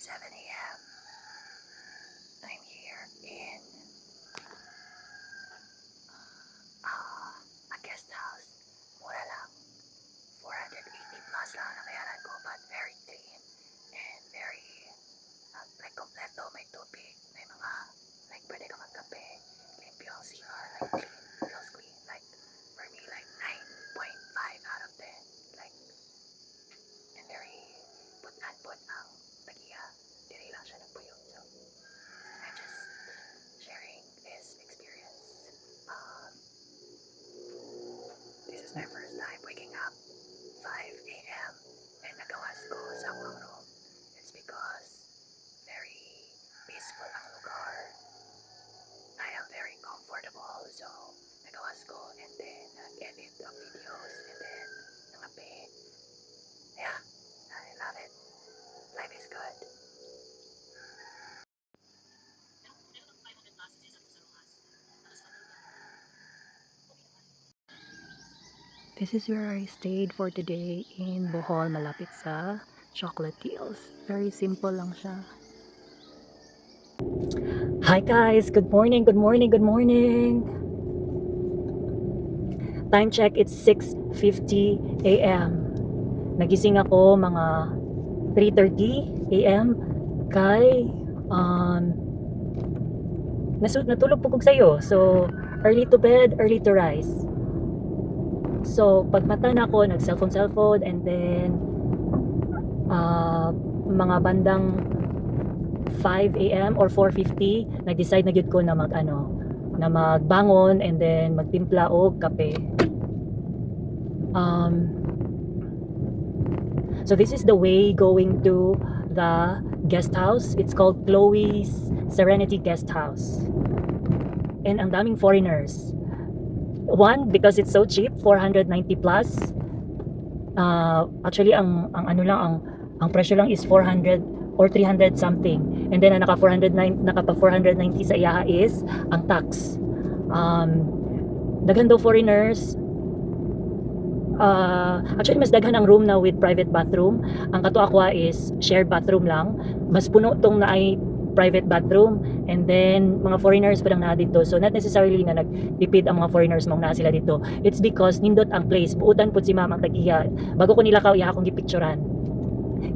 7 a.m. I'm here in a guest house. Mura lang. 480 plus lang ang nabayaran ko, but very clean and very like kompleto. May tubig, may mga like pwede ka magkape, limpyo ang CR, like clean, feels clean. Like for me, like 9.5 out of 10. Like and very put ang tagiya. Dili lang siya nagpuyog. So I'm just sharing this experience. This is my first time waking up 5 a.m. and nagawas ko sa akong room. It's because very peaceful ang lugar. I am very comfortable, so nagawas ko and then nag-edit of videos and then nangape. Yeah, I love it. Life is good. This is where I stayed for today in Bohol, malapit sa Chocolate Hills. Very simple lang siya. Hi guys, good morning, good morning, good morning. Time check, it's 6:50 a.m. Nagising ako mga 3:30 a.m. kay natulog po kong sayo. So, early to bed, early to rise. So, pagmata na ako, nag-cellphone, and then, mga bandang 5 a.m. or 4:50, nag-decide na gyud ko na na magbangon, and then magtimpla og kape. So this is the way going to the guest house. It's called Chloe's Serenity Guest House. And ang daming foreigners. One, because it's so cheap, 490 plus. Actually, ang presyo lang is 400 or 300 something. And then, naka 490 sa iyaha is ang tax. Daghan daw foreigners. Actually, mas daghan ang room na with private bathroom. Ang kato aqua is shared bathroom lang. Mas puno tong na ay private bathroom, and then mga foreigners pa lang na dito. So not necessarily na nagtipid ang mga foreigners mong na sila dito. It's because nindot ang place. Buutan po si mama ang tagiya. Bago ko nilakaw, iya akong gipicturan.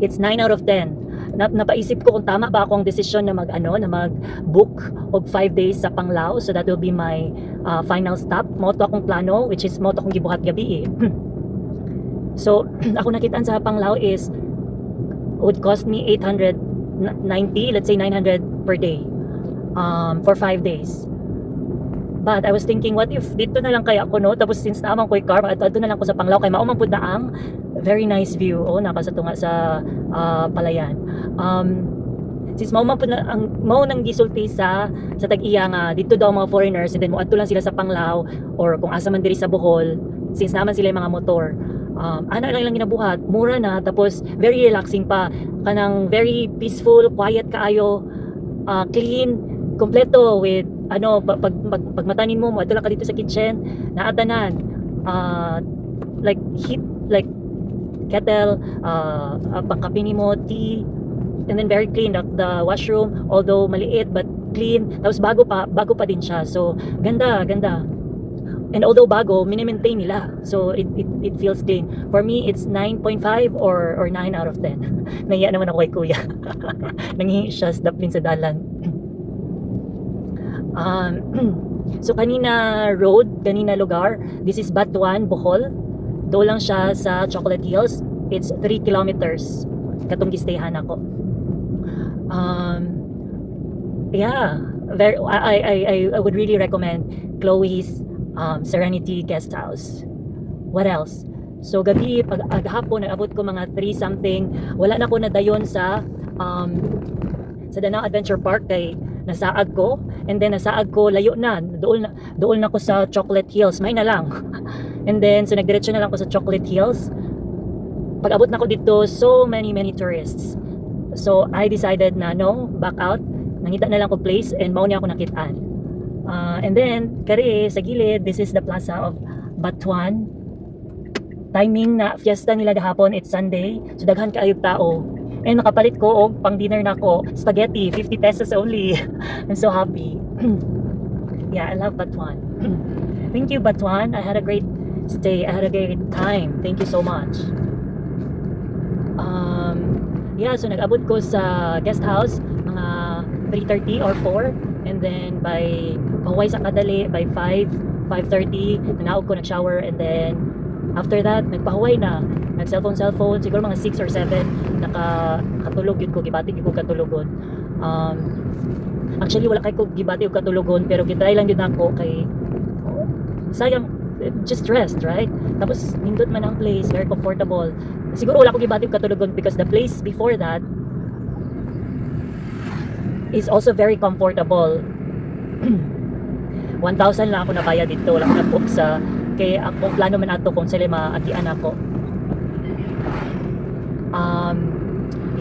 It's 9 out of 10. Napaisip ko kung tama ba akong desisyon na mag-book og 5 days sa Panglao. So that will be my final stop. Moto akong plano, which is moto akong gibuhat gabi eh. So ako nakitaan sa Panglao is would cost me 890, let's say 900 per day for 5 days. But I was thinking, what if dito na lang kaya ako, no? Tapos since naamang ko yung car, ato na lang ko sa Panglao, kay maumang pud na ang very nice view. Oh, naka sa tunga sa palayan. Since maumang pud na ang mao nang gisulti sa tag-iya nga dito daw mga foreigners, and then moadto lang sila sa Panglao or kung asa man diri sa Bohol, since naman sila yung mga motor. Ana lang ginabuhat, mura na, tapos very relaxing pa, kanang very peaceful, quiet kaayo, clean, kompleto with pagmatanin mo adto lang ka dito sa kitchen, naatanan, like heat, like kettle, pangkape nimo, tea, and then very clean the washroom, although maliit but clean, tapos bago pa din siya. So ganda. And although bago, mini-maintain nila. So it feels clean. For me, it's 9.5 or 9 out of 10. Nahiya naman ako kay kuya. Nanghihi siya daplin sa dalan. So kanina lugar. This is Batuan, Bohol. Do lang siya sa Chocolate Hills. It's 3 kilometers. Katong gistayhan ako. Yeah, I would really recommend Chloe's Serenity Guest House. What else? So gabi, pag hapon, nag-abot ko mga 3 something. Wala na ko nadayon sa Danao Adventure Park kay nasaag ko. And then nasaag ko, layo na. Dool na ko sa Chocolate Hills. May na lang. And then, so nagdiretso na lang ko sa Chocolate Hills. Pag abot na ko dito, so many tourists. So I decided na no, back out. Nangita na lang ko place and mao niya ako nakitaan. And then, kari sa gilid, this is the plaza of Batuan. Timing na fiesta nila gahapon, it's Sunday. So daghan kaayog tao. And nakapalit ko og pang dinner na ko spaghetti, 50 pesos only. I'm so happy. Yeah, I love Batuan. Thank you, Batuan. I had a great stay. I had a great time. Thank you so much. Yeah, so nag-abot ko sa guest house mga 3:30 or 4, and then by pahuway sa kadali by 5:30 nanaog ko, nag-shower, and then after that nagpahuway na, nag cellphone siguro mga 6 or 7 nakatulog yun ko, gibati ko katulogon. Actually wala kay ko gibati og katulogon, pero gitry lang yun ako kay sayang, just rest, right? Tapos nindot man ang place, very comfortable. Siguro wala ko gibati og katulogon because the place before that is also very comfortable. 1,000 lang ako nabaya dito, wala ko na-book sa, kay ako plano man ato kung sila maagian ako.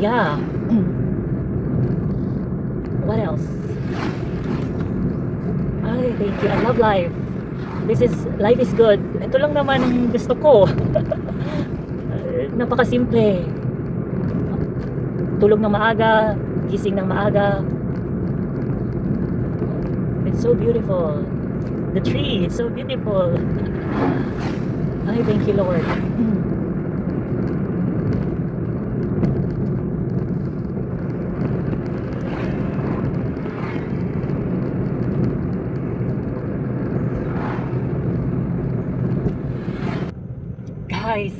Yeah. What else? Ay, thank you. I love life. Life is good. Ito lang naman ang gusto ko. Napakasimple. Tulog ng maaga, gising ng maaga. It's so beautiful. The tree, it's so beautiful. Ay, thank you, Lord. Guys,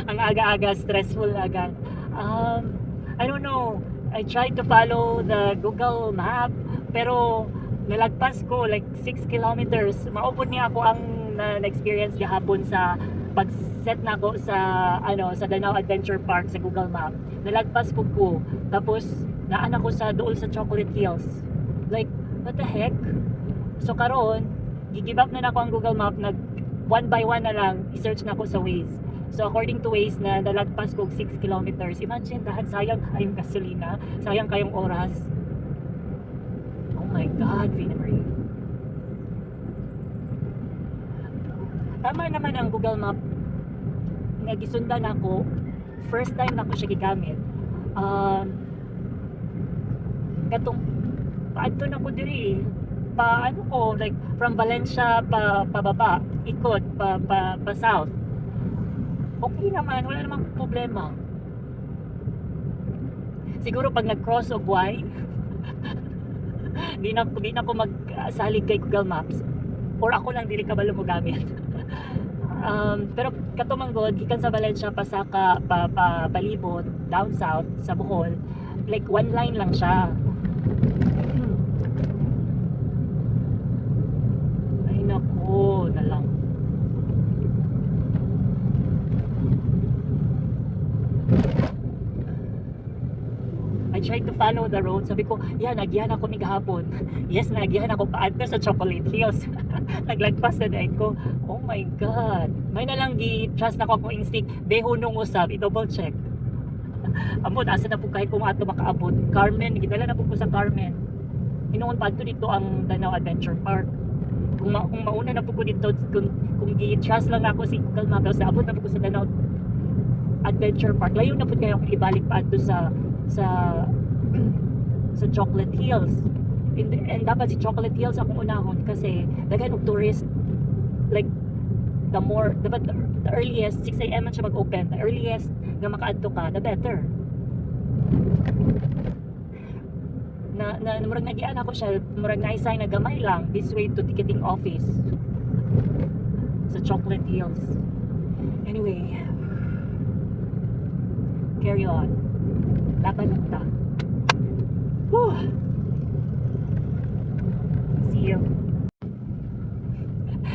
ang aga-aga, stressful agad. I don't know. I tried to follow the Google map, pero nalagpas ko like 6 kilometers. Maupod niya ako ang na-experience gahapon sa pag-set na ko sa sa Danao Adventure Park sa Google Map. Nalagpas ko. Tapos naan ako sa dool sa Chocolate Hills. Like, what the heck? So karon, gi-give up na ako ang Google Map, nag one by one na lang i-search na ako sa Waze. So according to Waze na nalagpas ko 6 kilometers. Imagine, dahil sayang kayong gasolina, sayang kayong oras. Oh my God, Vina Marie. Tama naman ang Google Map nga gisundan ako. First time na ko siya gigamit. Katong paadto na ko diri. Paano ko, like from Valencia pababa, ikot pa south. Okay naman, wala namang problema. Siguro pag nag-cross og Y, di na ko magsalig kay Google Maps, or ako lang dili kabalo mo gamit. Pero katumanggod gikan sa Valencia pasaka palibot down south sa Bohol, like one line lang siya. Ay nako na lang. I tried to follow the road. Sabi ko, nagyan ako ni gahapon. Yes, nagyan ako paadto sa Chocolate Hills. Naglagpas na dahil ko. Oh my God. May nalang trust na ko akong instinct. Behunong usab, i-double check. Amot, asa na po kahit kung ato makaabot. Carmen, gidala na po ko sa Carmen. Hinuon pa ato dito ang Danao Adventure Park. Kung mauna na po ko dito, kung gi-trust lang ako si Google Maps, abot na po ko sa Danao Adventure Park. Layo na po kayo kung ibalik pa ato sa Chocolate Hills. And dapat si Chocolate Hills akong unahon kasi daghan og tourist, like the earliest 6 AM man siya mag-open, the earliest nga makaadto ka, the better. Murag nagian ako siya, murag na-assign na gamay lang this way to ticketing office sa Chocolate Hills. Anyway, carry on. Laban lang ta. Whew. See you.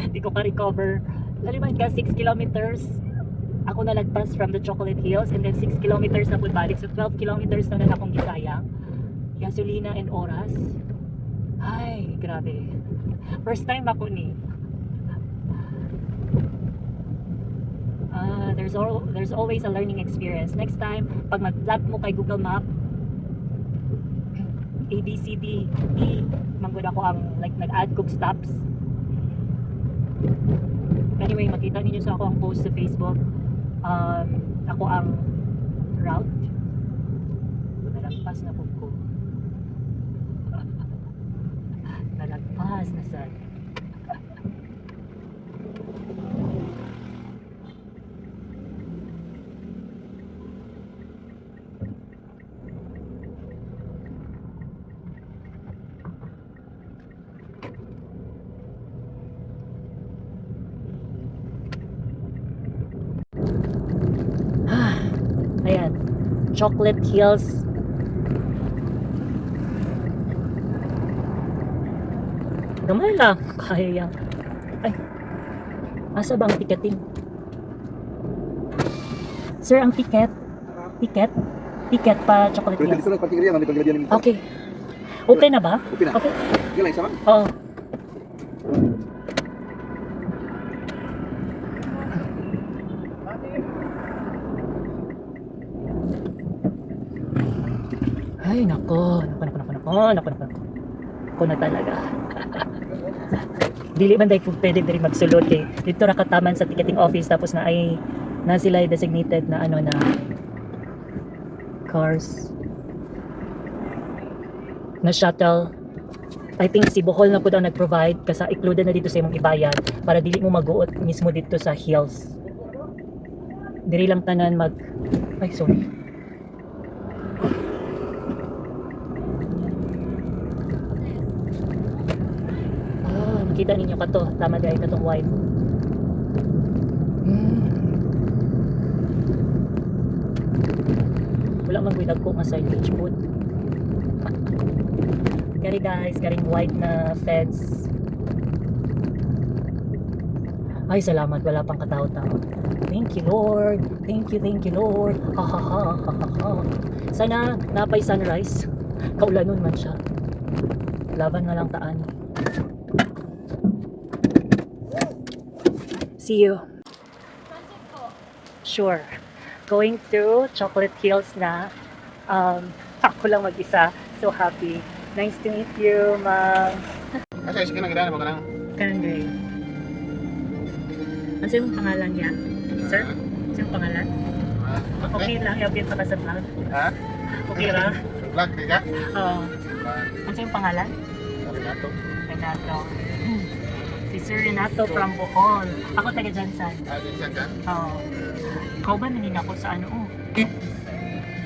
Di ko pa-recover. Laliman ka 6 kilometers. Ako nalagpas from the Chocolate Hills, and then 6 kilometers na po balik. So 12 kilometers na akong gisayang. Gasolina and oras. Ay, grabe. First time ako ni. There's always a learning experience. Next time, pag mag-plot mo kay Google Map, A, B, C, D, E, manggod ako ang like nag-add kong stops. Anyway, makita ninyo sa ako ang post sa Facebook. Ako ang route. ko. Nalagpas na sad. Ayan, Chocolate Hills. Gamay lang, kaya yan. Ay, asa ba ang tiketing? Sir, ang ticket? Ticket? Ticket pa Chocolate Pero Hills. dito lang pati area kami paglagyan nito. Okay. Open na ba? Open na. Okay. Sige lang isa man. Oo. Ay, nako. Nako. Ako na talaga. Dili man dahil pwede diri magsulod kay dito ra kataman sa ticketing office tapos na ay na sila ay designated na ano na cars na shuttle. I think si Bohol na po daw nag-provide kasi included na dito sa imong ibayad para dili mo maguot mismo dito sa hills. Diri lang tanan mag ay sorry. Makita ninyo kato, tama dahil katong white. Wala magwidag ko nga signage po. Kari guys, karing white na fence. Ay salamat, wala pang katao-tao. Thank you Lord, thank you Lord. Ha ha ha ha ha ha. Sana napay sunrise. Kaulanon man siya. Laban na lang taan. See you. Sure. Going to Chocolate Hills na. Ako lang mag-isa. So happy. Nice to meet you, ma'am. Kasi sige na gidana mo kanang. Kanday. Ano yung pangalan niya? Sir? Ano yung pangalan? Okay lang. I-update pa ka sa vlog. Ha? Okay lang? Vlog di ka? Oo. Ano yung pangalan? Renato. Renato. Si Sir Renato from Bohol. Ako taga Jansan. Din siya dyan. Oo. Ikaw ba nanin ako sa ano? Oh.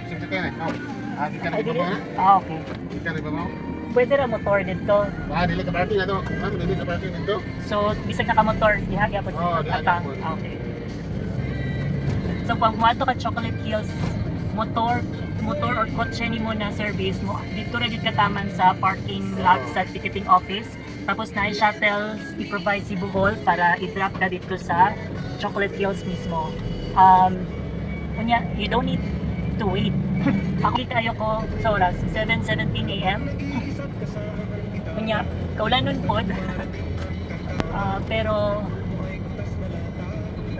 Sige ka na. Di ka na Ay, ba mo? okay. Di ka na ba mo? Pwede ra motor dito. Dili ka party na to. Dili ka party nito. So, bisag naka-motor, diha po Oo, diha atang. gyapon. Okay. So, pag muadto ka Chocolate Hills, motor or kotse ni mo na service mo, dito ra gid kataman sa parking lot sa ticketing office. Tapos na shuttle i-provide si Bohol para i-drop ka dito sa Chocolate Hills mismo. You don't need to wait. Ako kayo ko sa oras, 7:17 AM. Kunya, kaulanon po. Pero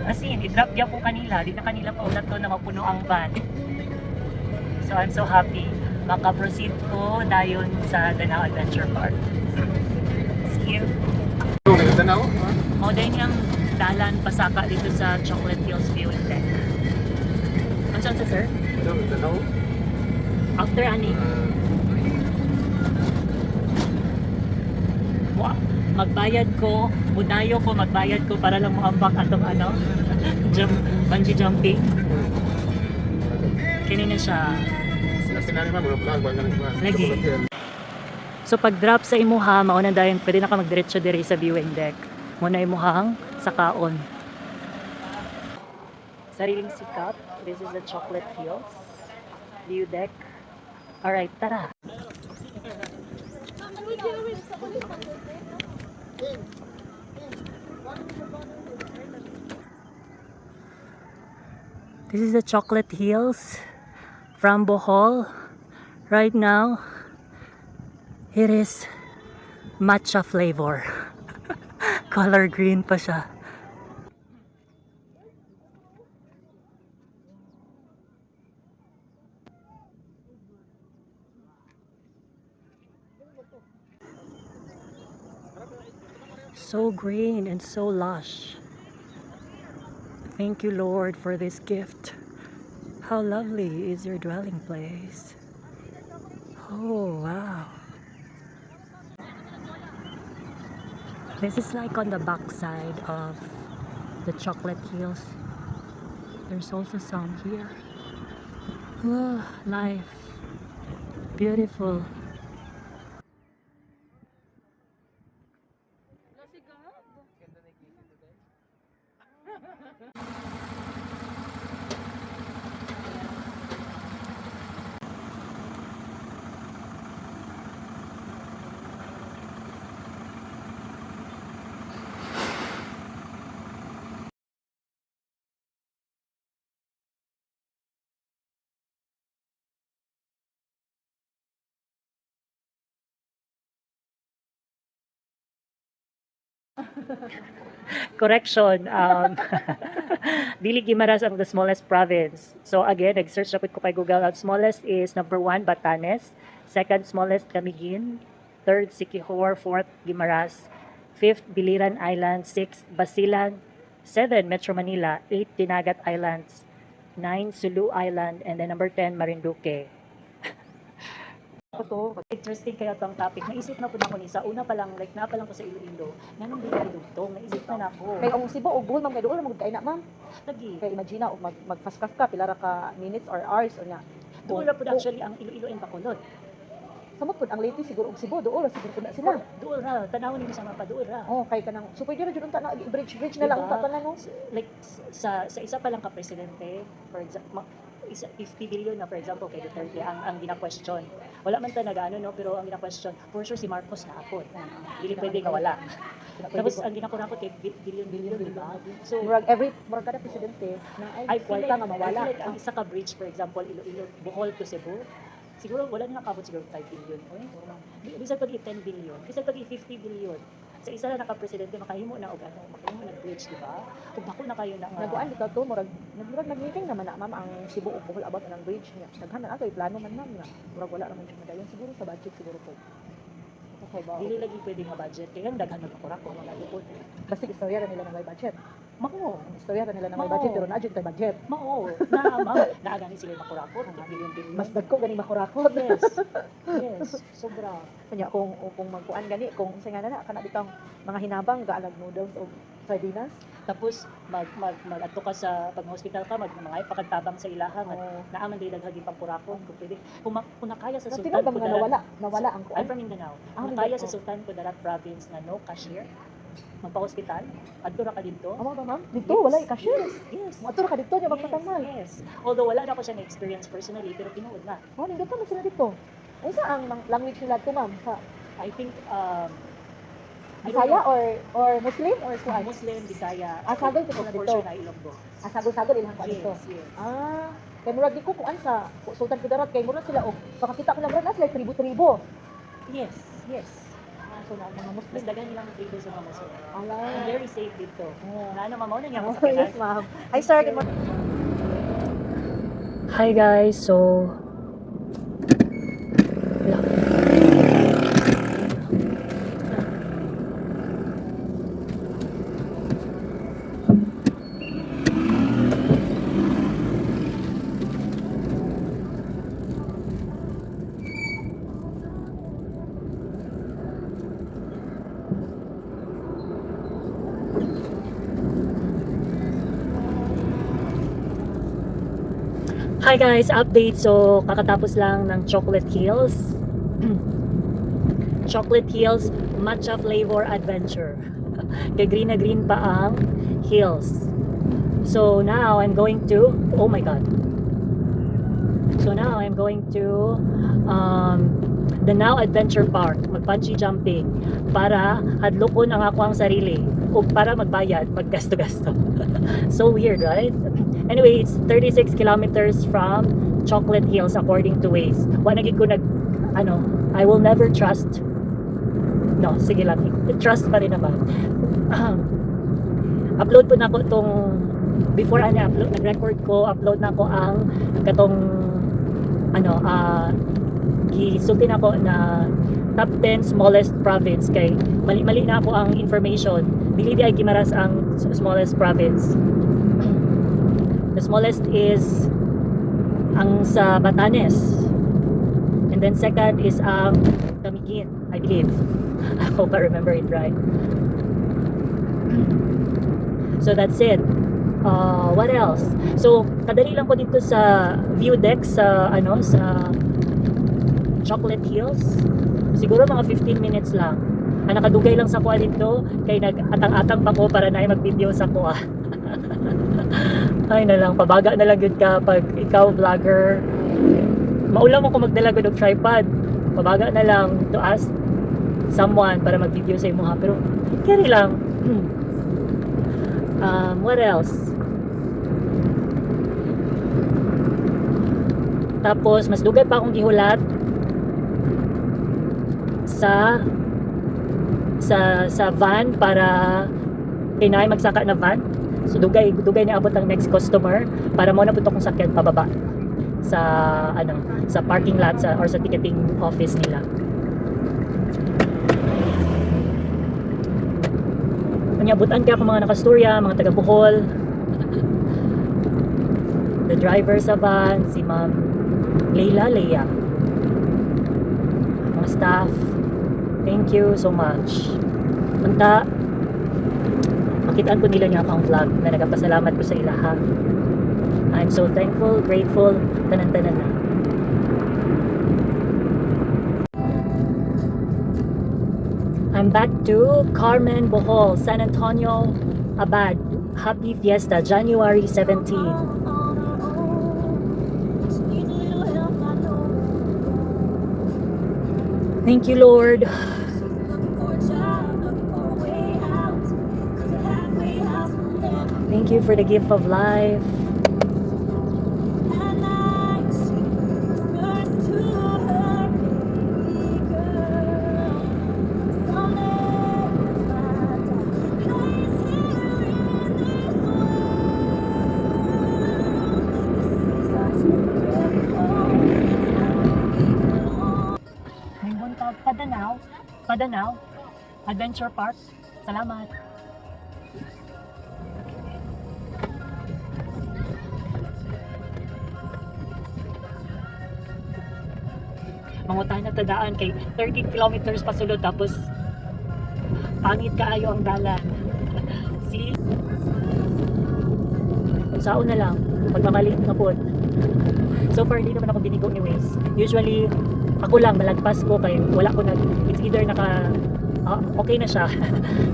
as in, i-drop niya po kanila. Di na kanila pa ulat to na mapuno ang van. So I'm so happy. Maka-proceed ko dayon sa Danao Adventure Park. See you. Danao? O din yung dalan pasaka dito sa Chocolate Hills Viewing Deck. Ano saan sa sir? Danao? After ani? Magbayad ko, budayo ko, magbayad ko para lang maambak atong ano, bungee jumping. Kini na siya. Lagi. So pag drop sa imuha, mauna dayon pwede na ka magdiretso diri sa viewing deck. Muna imuhang sa kaon. Sariling sikap. This is the Chocolate Hills view deck. Alright, tara. This is the Chocolate Hills from Bohol. Right now, it is matcha flavor. Color green pa siya. So green and so lush. Thank you, Lord, for this gift. How lovely is your dwelling place. Oh, wow. This is like on the backside of the Chocolate Hills. There's also some here. Oh, life. Beautiful. Correction, dili Guimaras ang the smallest province. So again, nag-search rapid ko kay Google. Ang smallest is number 1, Batanes. Second smallest, Camiguin. Third, Siquijor. Fourth, Guimaras. Fifth, Biliran Island. Sixth, Basilan. 7, Metro Manila. 8, Dinagat Islands. 9, Sulu Island. And then number 10, Marinduque. Ako to, interesting kaya tong topic. Naisip na po na ko ni sa una pa lang, like na pa lang ko sa Iloilo. Nanong di ka dugtong, naisip na nako. Kay ang Cebu og Bohol ma'am kay doon mo kaina ma'am. Lagi. Kay imagine og mag-fast ka pila ra ka minutes or hours o nya. Doon na po actually ang Iloilo and Bacolod. Samot pud ang latest siguro og Cebu doon ra siguro pud na sila. Doon ra, tanawon niyo sa mapa doon ra. Oh, kay kanang super jud unta na bridge na lang Diba? unta tanan no. Like sa isa pa lang ka presidente, for example, 50 billion na for example kay Duterte ang gina-question. Wala man ta nag-ano no, pero ang gina-question for sure si Marcos na ako. Dili pwede nga wala. Tapos ang ginakurakot kay billion di ba? So murag kada presidente na I ay feel kwarta like, nga mawala. I feel like ang isa ka bridge for example Iloilo Bohol to Cebu, siguro wala na nakabot siguro 5 billion. Bisag pag 10 billion, bisag pag 50 billion. Sa isa na naka-presidente makahimo na og ano, makahimo na bridge, di ba? Ug dako na kayo na nga. Naguan dito to murag nag-meeting naman na ma'am ang Cebu ug Bohol about ang bridge niya. Daghan na ato plano man ma'am na murag wala ra man siya madayon siguro sa budget siguro po. Okay ba? Dili lagi pwede nga budget kaya ang daghan magkurak ko mga lupod. Basta istorya ra nila na may budget. Mao, Ang istorya ra nila na may Oo. budget pero na jud kay budget. mao, naagani sila makurakot, billion. Mas dagko gani makurakot. Yes. Yes, sobra. Kanya kung magkuan gani kung sa nga na kana bitang mga hinabang gaalag noodles o sardinas. Tapos mag-adto ka sa pag-hospital ka, mga ipakagtabang sa ilaha nga Oh, naaman day daghagi pang kurakot kung pwede. Kung nakaya sa Pero Sultan ba mga nawala ang I'm kuan. from Mindanao. Ah, Kung nakaya Mindanao. sa Sultan Kudarat province na no cashier, magpa-hospital, adto ra ka dito. Amo ba ma'am? Dito Yes. wala cashier. Yes. Mo ka dito nya magpatangal. Yes. Although wala na ako siya na-experience personally, pero tinuod na. Oh, nindot na sila dito. Unsa ang language nila to ma'am? Sa I think, I don't Bisaya know, or Muslim or kuan? Muslim, Bisaya, Ah, sagol ko or na for dito. sure na Ilonggo. Sagol ilang kuan dito. Yes, yes. Ah, kay murag di ko kuan sa Sultan Kudarat kay murag sila og makakita ko lang murag na sila tribo-tribo. Yes, yes. Ah, so na mga Mas Muslim. dagan nilang tribo sa mga Muslim. Ala. I'm very safe dito. Oh. Na ano, mamaw na niya ako Oh, sa yes, ma'am. Hi, sir. Good morning. Hi guys, so Hi guys, update. So, kakatapos lang ng Chocolate Hills. Chocolate Hills Matcha Flavor Adventure. Kaya green na green pa ang hills. So, now I'm going to, oh my god. So, now I'm going to the Now Adventure Park. Mag-bungee jumping para hadlokon ang ako ang sarili o para magbayad, maggasto-gasto. So weird, right? Anyway, it's 36 kilometers from Chocolate Hills according to Waze. Wanagid ko I will never trust. No, sige lang. Trust pa rin naman. Upload po na ko itong, before nag-record ko, upload na ko ang katong, gisultin ako na top 10 smallest province kay mali na ako ang information. Dili di ay Guimaras ang smallest province. The smallest is ang sa Batanes. And then second is ang Tamigin, I believe. I hope I remember it right. So that's it. What else? So kadali lang ko dito sa view deck sa sa Chocolate Hills. Siguro mga 15 minutes lang. Ang nakadugay lang sa kuha dito kay nag-atang-atang pa ko para na mag-video sa kuha. Ay na lang, pabaga na lang yun ka pag ikaw vlogger. Maulam ako magdala ko ng tripod. Pabaga na lang to ask someone para mag-video sa imo ha. Pero carry lang. What else? Tapos mas dugay pa akong gihulat sa van para kinay magsaka na van. So dugay ni abot ang next customer para mo na punta kong sakyan pababa sa sa parking lot or sa ticketing office nila. Manyabutan kaya ako mga nakastorya, mga taga Bohol. The driver sa van, si Ma'am Leia. Mga staff, thank you so much. Punta, makitaan ko nila niya akong vlog na nagpasalamat ko sa ilaha. I'm so thankful, grateful, tanan-tanan na. I'm back to Carmen Bohol, San Antonio, Abad. Happy Fiesta, January 17. Thank you, Lord. Thank you for the gift of life. Padanaw Adventure Park. Salamat. Mangutahan na tadaan kay 30 kilometers pa sulod tapos pangit kaayo ang dalan. See? Unsaon na lang pagmamaliit na pod. So far hindi naman ako binigo ni Waze. Usually ako lang malagpas ko kay wala ko it's either okay na siya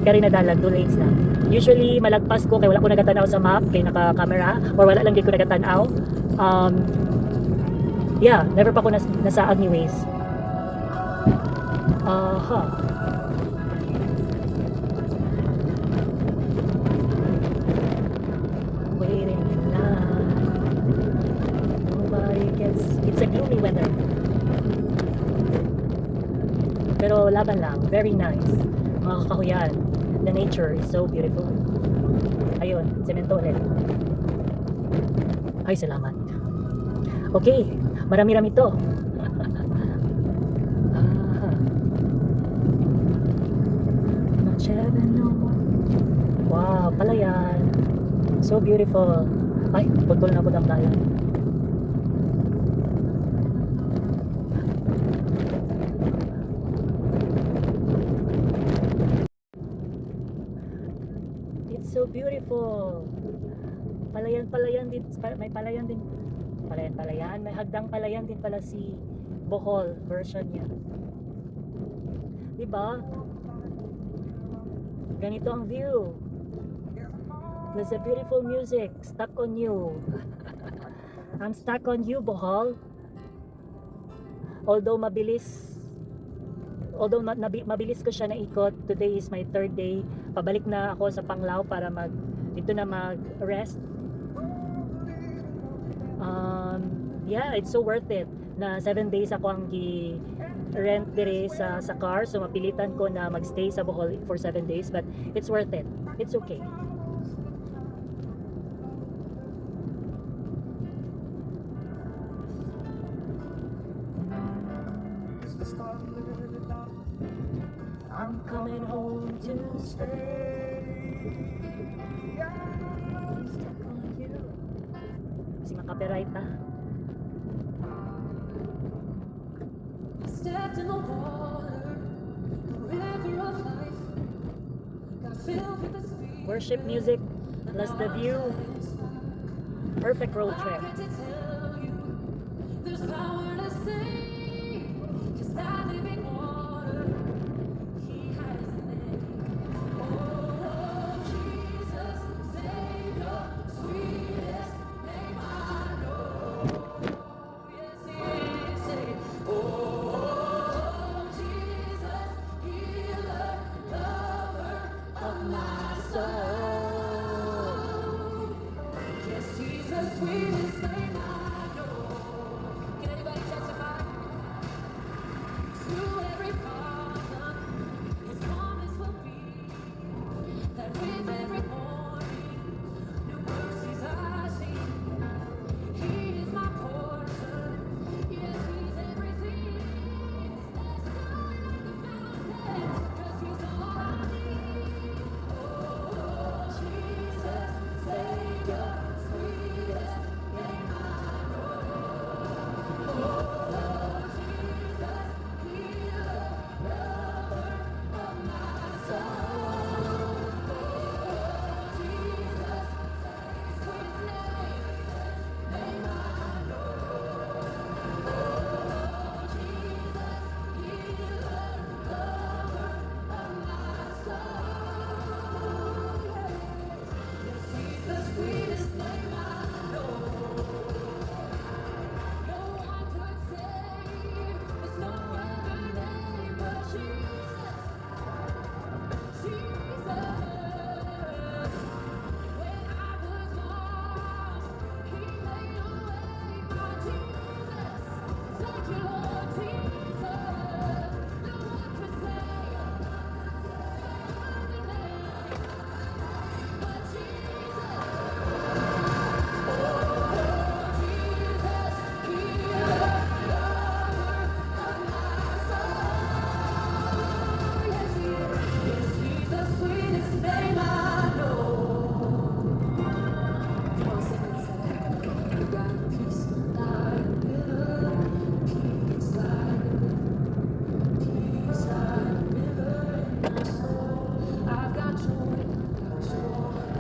kaya na dalan 2 lanes na. Usually malagpas ko kay wala ko nagatanaw sa map kay naka camera or wala lang di ko nagatanaw. Yeah, never pa ko nasaad ni Waze. Waiting in line. Nobody gets. It's a gloomy weather. Pero laban lang, very nice. Mga kakahuyan. The nature is so beautiful. Ayun, semento ulit. Ay, salamat. Okay, marami-rami to. Wow, palayan. So beautiful. Ay, putol na po ang dalan. So beautiful. Palayan din, may palayan din. Palayan, may hagdang palayan din pala si Bohol version niya. 'Di ba? Ganito ang view. There's a beautiful music stuck on you. I'm stuck on you, Bohol. Although mabilis ko siya naikot, today is my 3rd day. Pabalik na ako sa Panglao para dito na mag-rest. Yeah, it's so worth it na 7 days ako ang rent dire sa car, so mapilitan ko na magstay sa Bohol for 7 days, but it's worth it. It's okay. I'm coming home to stay. Stuck on you. Kasi makapiright worship music plus the view. Perfect road trip. There's power in the sea, just that living water. He has a name. Oh, Jesus, Savior, sweetest name I know. Yes, He is. Oh, Jesus, healer, lover of my soul. Yes, He's the sweetest name I know. Can anybody testify? Through every problem, His promise will be that with every morning, new mercies I see. He is my portion. Yes, He's everything. There's joy like the fountain, 'cause He's all I need. Oh, Jesus, Savior, sweetest name I know. Oh, Jesus, healer, lover of my soul. Oh, Jesus, sweetest name I know. Oh, Jesus, healer, lover of my soul. Yes, He's the sweetest name I know. No one could save. There's no other name but Jesus. Jesus. When I was lost, He made a way. My Jesus. Thank you, Lord Jesus. No one could save. Other name but Jesus. I've got joy,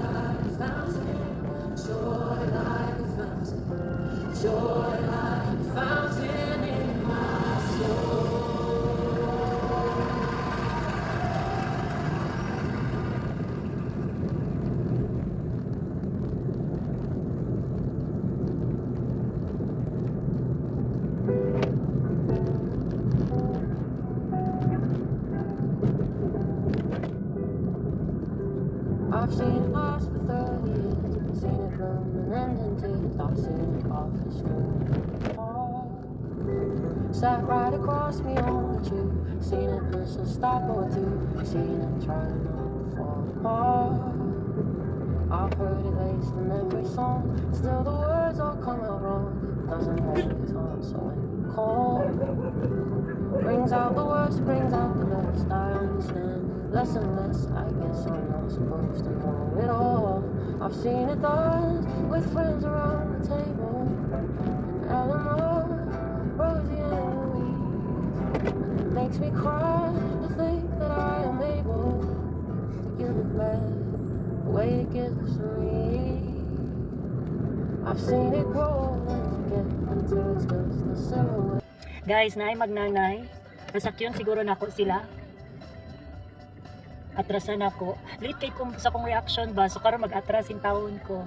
like a fountain, joy like a fountain, joy like a fountain in my soul. I've seen it last for 30 years, seen it bloom and end in tears. I've seen it off the street. Sat right across me on the tube, seen it miss a stop or two, seen it try to not fall apart. I've heard it laced in every song, still the words all come out wrong. It doesn't always answer when you call. Brings out the worst, brings out the best. I understand it less and less. I guess I'm not supposed to know it all. I've seen it done with friends around the table, and Eleanor, Rosie and Louise. And it makes me cry to think that I am able to give it back the way it gives to me. I've seen it grow and forget until it's just a silhouette. Guys, naay magnanay. Pasakyon siguro nako sila. Atrasan ako. Late kay kung sa kong reaction ba, so karon mag-atras in taon ko.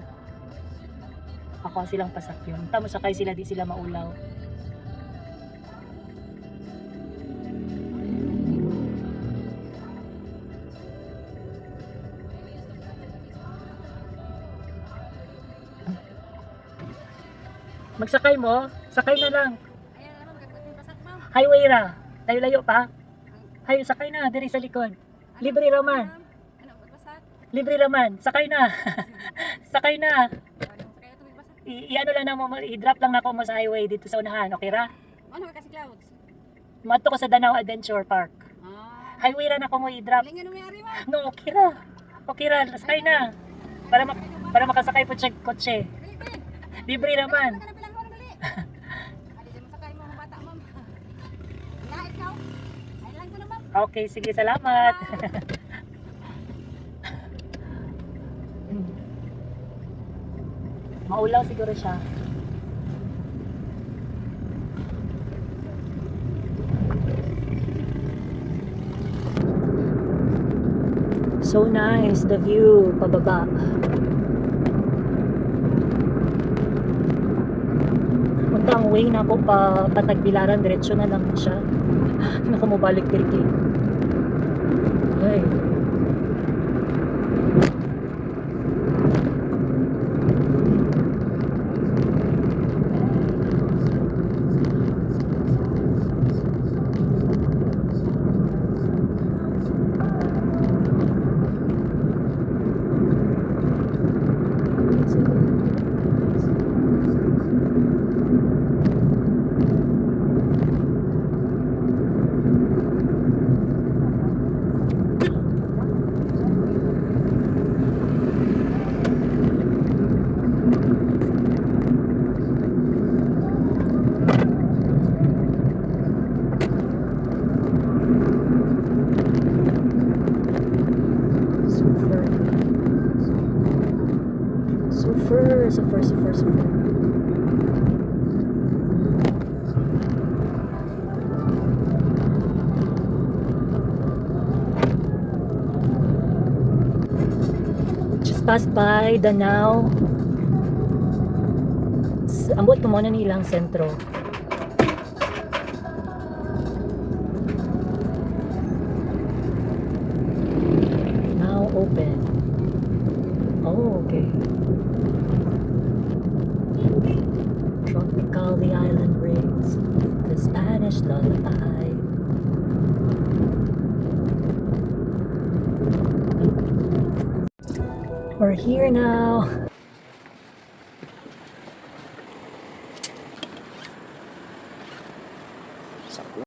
Ako silang pasakyon. Tamo sakay sila, di sila maulaw. Magsakay mo? Sakay na lang. Highway ra. Layo-layo pa. Hayo, sakay na. Diri sa likod. Libre raman. Libre raman. Sakay na. Sakay na. I-ano lang na mo, i-drop lang ako mo sa highway dito sa unahan. Okay ra? Ano ka kasi clouds? Mato ko sa Danao Adventure Park. Ah. Highway ra na ako mo i-drop. Lingan mo yari mo. No, okay ra. Okay ra. Sakay na. Para makasakay po siya kotse. Dali, Ben. Libre naman. Dali, dali, dali. Adi dyan masakay mo, mga bata, ma'am. Lahit ka, oh. Ay lang ko na, ma'am. Okay, sige, salamat. Maulaw siguro siya. So nice, the view pababa. Punta ang way na ako pa Patagbilaran, diretso na lang siya. Naku mo balik diri. Ay. Super. Just passed by Danao. Ambot ko muna ni ilang sentro. Now open. Oh, okay. Tropical the island rings, the Spanish lullaby. We're here now.